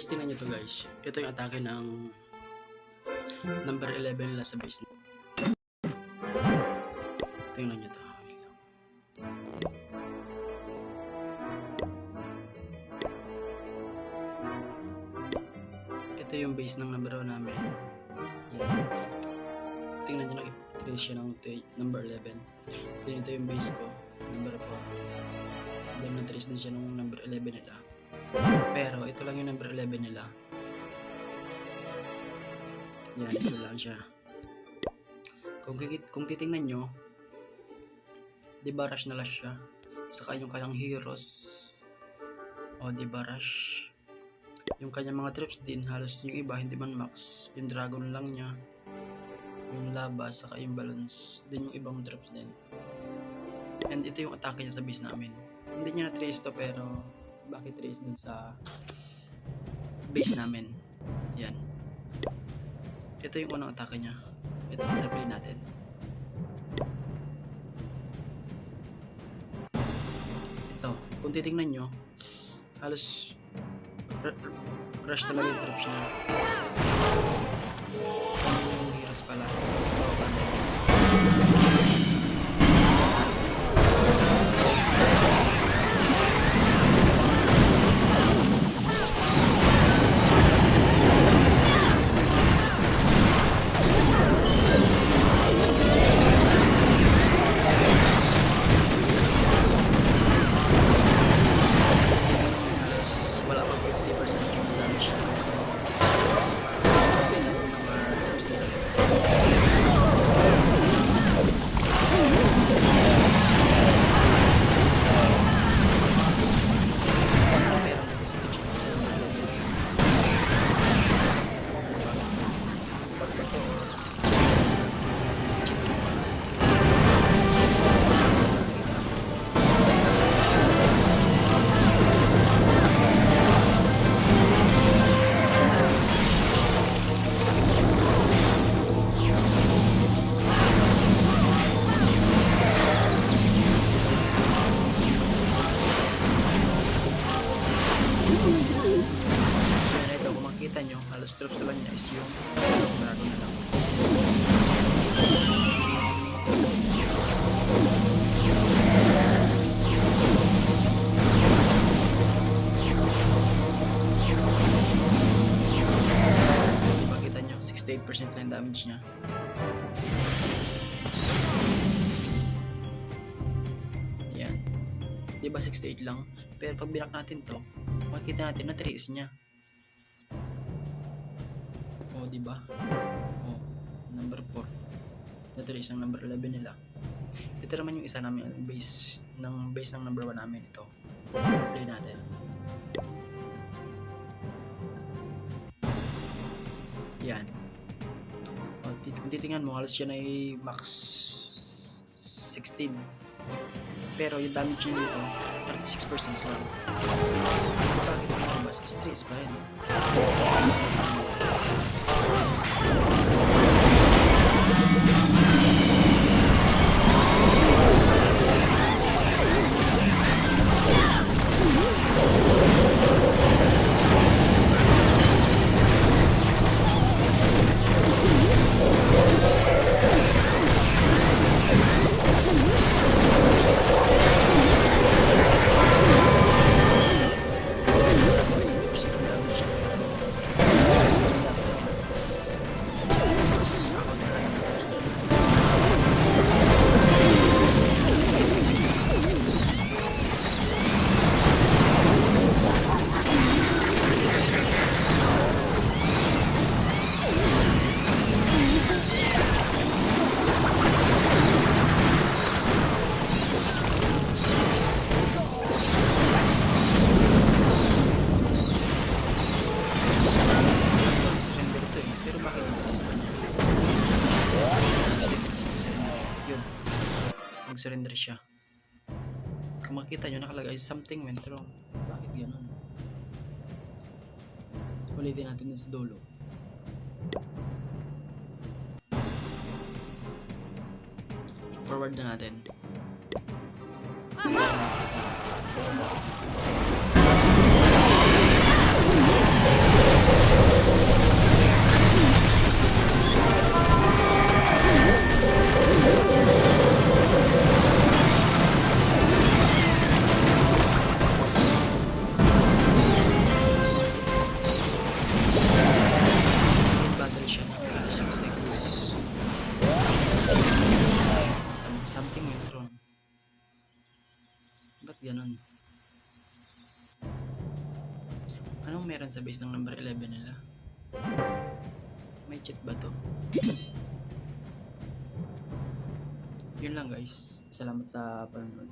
guys, tingnan nyo to guys. Ito yung atake ng number 11 nila sa base. Tingnan nyo to. Ito yung base ng number 1 namin. Yan. Tingnan nyo, nag-trace siya ng number 11. Ito yung base ko, number 4. Then na-trace din siya ng number 11 nila. Pero ito lang yung number 11 nila. Yan, ito lang siya. Kung titingnan nyo, diba rush na rush siya. Saka yung kanyang heroes, o diba rush. Yung kanyang mga trips din, halos yung iba hindi man max. Yung dragon lang niya, yung lava, saka yung balloons, din yung ibang trips din. And ito yung atake niya sa base namin. Hindi niya na-trace to, pero bakit trace dun sa base namin. Yan. Ito yung unang atake niya. Ito ang replay natin. Ito, kung titingnan nyo, halos rush talaga yung trips niya. Yung heroes pala. Mas bawal na. Halos troops sa niya is yung dragon na lang. Makita nyo, 68% lang damage niya. Yan. Diba 68 lang? Pero pag binak natin to, makita natin na 3 niya. Diba? Oh, number 4. Ito isang number 11 nila. Ito naman yung isa namin base ng number 1 namin ito. Play natin. Yan. Oh, kung titingnan mo, halos yan ay max 16. Pero yung damage niya dito, 36% lang. Bakit ito mas stress pa rin? Nag-surrender siya. Kung makita nyo, nakalagay something went wrong. Bakit ganun? Ulitin natin dun sa dulo. Forward na natin. Ito meron sa base ng number 11 nila? May cheat ba to? Yun lang guys. Salamat sa panonood.